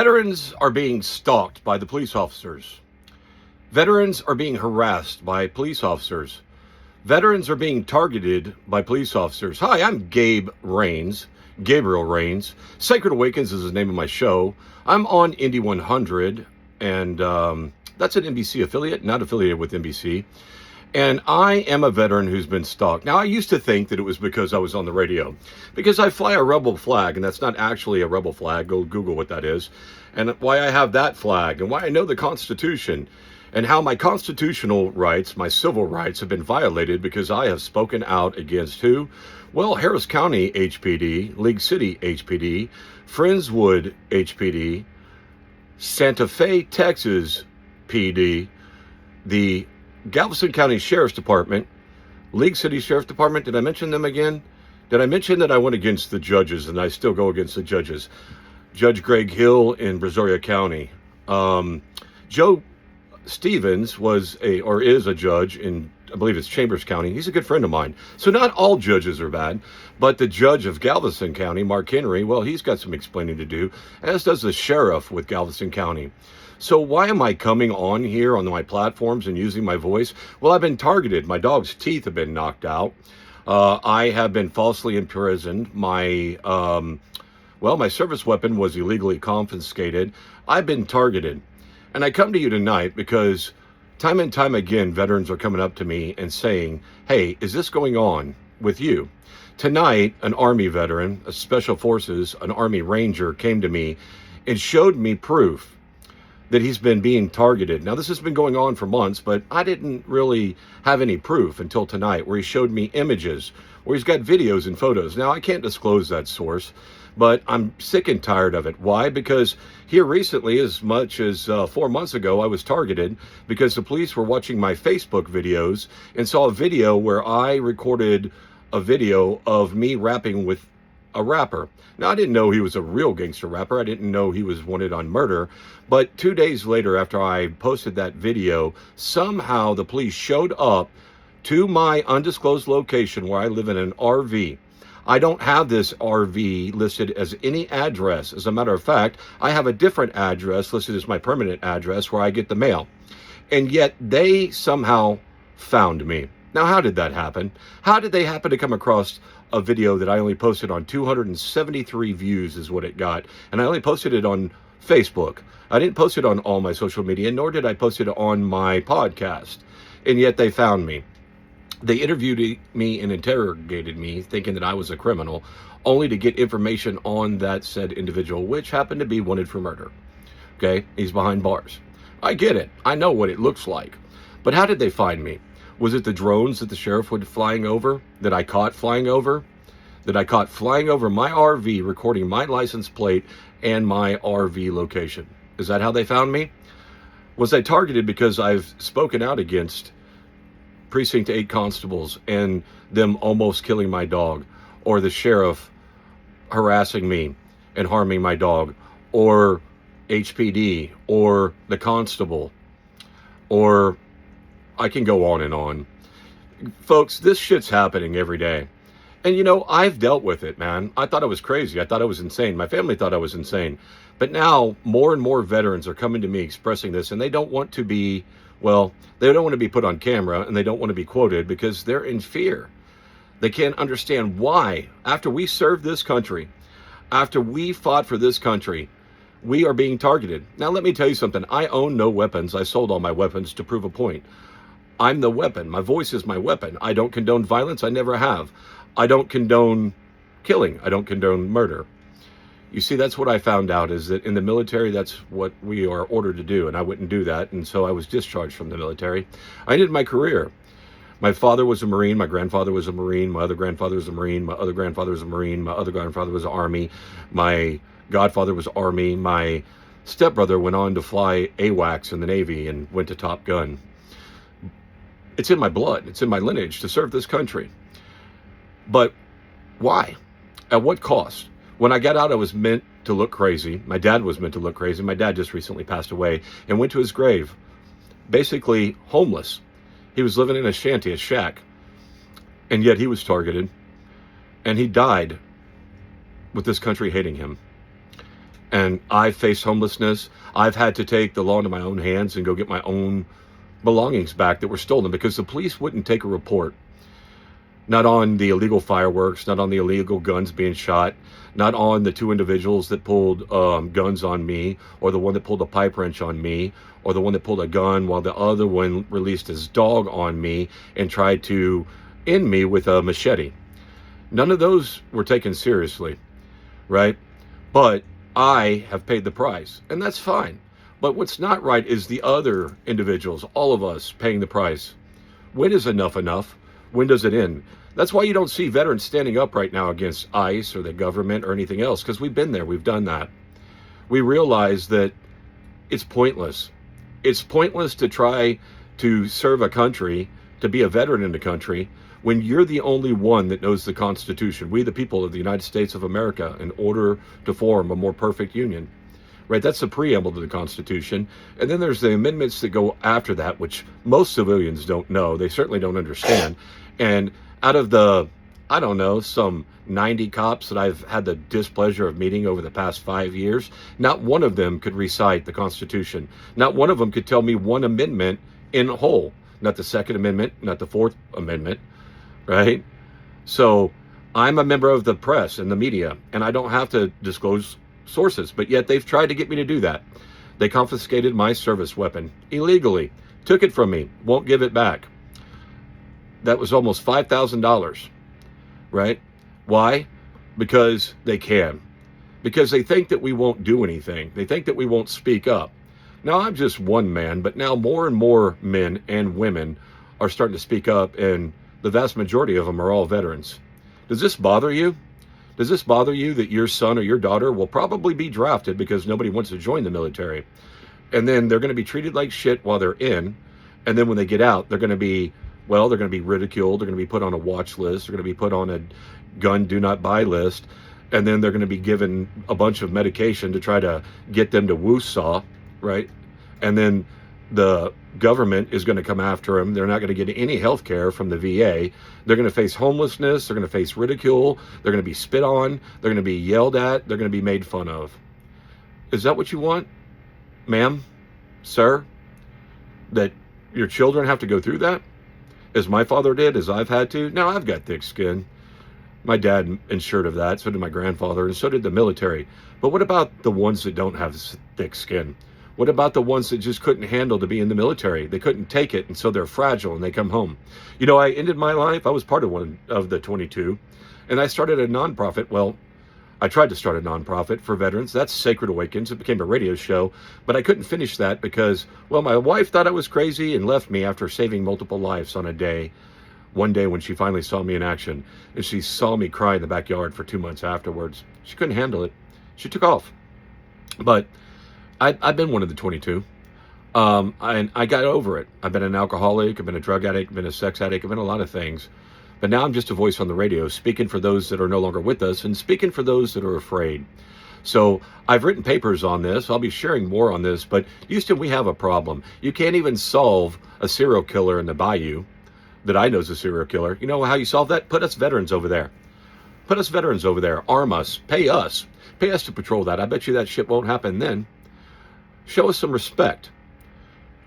Veterans are being stalked by the police officers. Veterans are being harassed by police officers. Veterans are being targeted by police officers. Hi, I'm Gabriel Rains. Sacred Awakens is the name of my show. I'm on Indy 100, and that's an NBC affiliate, not affiliated with NBC. And I am a veteran who's been stalked. Now, I used to think that it was because I was on the radio, because I fly a rebel flag, and that's not actually a rebel flag. Go Google what that is, and why I have that flag, and why I know the Constitution, and how my constitutional rights, my civil rights, have been violated because I have spoken out against who? Well, Harris County HPD, League City HPD, Friendswood HPD, Santa Fe, Texas PD, the Galveston County Sheriff's Department, League City Sheriff's Department. Did I mention them again? Did I mention that I went against the judges, and I still go against the judges? Judge Greg Hill in Brazoria County. Joe Stevens is a judge in, I believe it's Chambers County. He's a good friend of mine. So not all judges are bad, but the judge of Galveston County, Mark Henry, well, he's got some explaining to do, as does the sheriff with Galveston County. So why am I coming on here on my platforms and using my voice? Well, I've been targeted. My dog's teeth have been knocked out. I have been falsely imprisoned. My service weapon was illegally confiscated. I've been targeted. And I come to you tonight because time and time again, veterans are coming up to me and saying, hey, is this going on with you? Tonight, an Army veteran, a Special Forces, an Army Ranger came to me and showed me proof that he's been being targeted. Now, this has been going on for months, but I didn't really have any proof until tonight, where he showed me images, where he's got videos and photos. Now, I can't disclose that source, but I'm sick and tired of it. Why? Because here recently, as much as 4 months ago, I was targeted because the police were watching my Facebook videos and saw a video where I recorded a video of me rapping with a rapper. Now, I didn't know he was a real gangster rapper. I didn't know he was wanted on murder. But 2 days later, after I posted that video, somehow the police showed up to my undisclosed location where I live in an RV. I don't have this RV listed as any address. As a matter of fact, I have a different address listed as my permanent address where I get the mail. And yet they somehow found me. Now, how did that happen? How did they happen to come across a video that I only posted on 273 views is what it got? And I only posted it on Facebook. I didn't post it on all my social media, nor did I post it on my podcast. And yet they found me. They interviewed me and interrogated me, thinking that I was a criminal, only to get information on that said individual, which happened to be wanted for murder. Okay, he's behind bars. I get it. I know what it looks like. But how did they find me? Was it the drones that the sheriff was flying over, that I caught flying over? That I caught flying over my RV, recording my license plate and my RV location? Is that how they found me? Was I targeted because I've spoken out against Precinct 8 constables and them almost killing my dog, or the sheriff harassing me and harming my dog, or HPD, or the constable, or I can go on and on. Folks, this shit's happening every day. And you know, I've dealt with it, man. I thought I was crazy. I thought I was insane. My family thought I was insane. But now more and more veterans are coming to me expressing this, and they don't want to be, well, they don't want to be put on camera, and they don't want to be quoted because they're in fear. They can't understand why, after we served this country, after we fought for this country, we are being targeted. Now, let me tell you something. I own no weapons. I sold all my weapons to prove a point. I'm the weapon. My voice is my weapon. I don't condone violence. I never have. I don't condone killing. I don't condone murder. You see, that's what I found out, is that in the military, that's what we are ordered to do, and I wouldn't do that, and so I was discharged from the military. I ended my career. My father was a Marine. My grandfather was a Marine. My other grandfather was a Marine. My other grandfather was a Marine. My other grandfather was Army. My godfather was Army. My stepbrother went on to fly AWACS in the Navy and went to Top Gun. It's in my blood. It's in my lineage to serve this country. But why? At what cost? When I got out, I was meant to look crazy. My dad was meant to look crazy. My dad just recently passed away and went to his grave, basically homeless. He was living in a shanty, a shack, and yet he was targeted, and he died with this country hating him. And I've faced homelessness. I've had to take the law into my own hands and go get my own belongings back that were stolen because the police wouldn't take a report. Not on the illegal fireworks, not on the illegal guns being shot, not on the two individuals that pulled guns on me, or the one that pulled a pipe wrench on me, or the one that pulled a gun while the other one released his dog on me and tried to end me with a machete. None of those were taken seriously, right? But I have paid the price, and that's fine. But what's not right is the other individuals, all of us paying the price. When is enough enough? When does it end? That's why you don't see veterans standing up right now against ICE or the government or anything else, because we've been there, we've done that. We realize that it's pointless. It's pointless to try to serve a country, to be a veteran in the country, when you're the only one that knows the Constitution. We, the people of the United States of America, in order to form a more perfect union. Right, that's the preamble to the Constitution. And then there's the amendments that go after that, which most civilians don't know. They certainly don't understand. And out of the, I don't know, some 90 cops that I've had the displeasure of meeting over the past 5 years, not one of them could recite the Constitution. Not one of them could tell me one amendment in whole. Not the Second Amendment, not the Fourth Amendment, right? So I'm a member of the press and the media, and I don't have to disclose sources, but yet they've tried to get me to do that. They confiscated my service weapon illegally, took it from me, won't give it back. That was almost $5,000, right? Why? Because they can. Because they think that we won't do anything. They think that we won't speak up. Now, I'm just one man, but now more and more men and women are starting to speak up, and the vast majority of them are all veterans. Does this bother you? Does this bother you that your son or your daughter will probably be drafted because nobody wants to join the military? And then they're going to be treated like shit while they're in. And then when they get out, they're going to be, well, they're going to be ridiculed. They're going to be put on a watch list. They're going to be put on a gun do not buy list. And then they're going to be given a bunch of medication to try to get them to woo-saw, right? And then the government is going to come after them. They're not going to get any health care from the VA. They're going to face homelessness. They're going to face ridicule. They're going to be spit on. They're going to be yelled at. They're going to be made fun of. Is that what you want, ma'am, sir? That your children have to go through that? As my father did, as I've had to? Now, I've got thick skin. My dad ensured of that. So did my grandfather, and so did the military. But what about the ones that don't have thick skin? What about the ones that just couldn't handle to be in the military? They couldn't take it, and so they're fragile, and they come home. You know, I ended my life. I was part of one of the 22, and I started a nonprofit. Well, I tried to start a nonprofit for veterans. That's Sacred Awakens. It became a radio show, but I couldn't finish that because, well, my wife thought I was crazy and left me after saving multiple lives on a day. One day when she finally saw me in action, and she saw me cry in the backyard for 2 months afterwards. She couldn't handle it. She took off. But I've been one of the 22, and I got over it. I've been an alcoholic, I've been a drug addict, I've been a sex addict, I've been a lot of things. But now I'm just a voice on the radio, speaking for those that are no longer with us and speaking for those that are afraid. So I've written papers on this. I'll be sharing more on this. But Houston, we have a problem. You can't even solve a serial killer in the bayou that I know is a serial killer. You know how you solve that? Put us veterans over there. Put us veterans over there. Arm us. Pay us. Pay us to patrol that. I bet you that shit won't happen then. Show us some respect.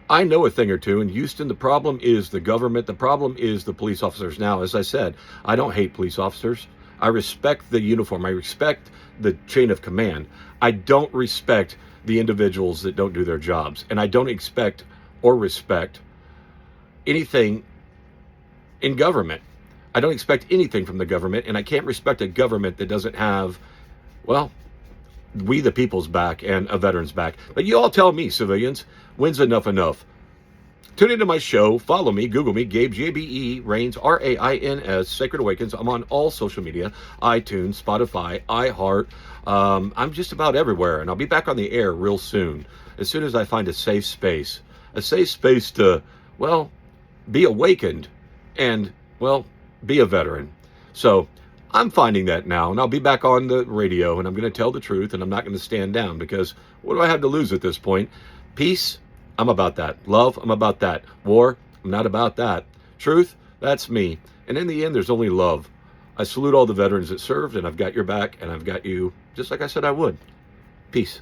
I know a thing or two. In Houston, the problem is the government. The problem is the police officers. Now, as I said, I don't hate police officers. I respect the uniform. I respect the chain of command. I don't respect the individuals that don't do their jobs. And I don't expect or respect anything in government. I don't expect anything from the government, and I can't respect a government that doesn't have, well, we the people's back and a veteran's back. But you all tell me, civilians, when's enough enough? Tune into my show. Follow me. Google me. Gabe, J-B-E, Rains, R-A-I-N-S, Sacred Awakens. I'm on all social media, iTunes, Spotify, iHeart. I'm just about everywhere, and I'll be back on the air real soon as I find a safe space to, well, be awakened and, well, be a veteran. So I'm finding that now, and I'll be back on the radio, and I'm going to tell the truth, and I'm not going to stand down, because what do I have to lose at this point? Peace, I'm about that. Love, I'm about that. War, I'm not about that. Truth, that's me. And in the end, there's only love. I salute all the veterans that served, and I've got your back, and I've got you, just like I said I would. Peace.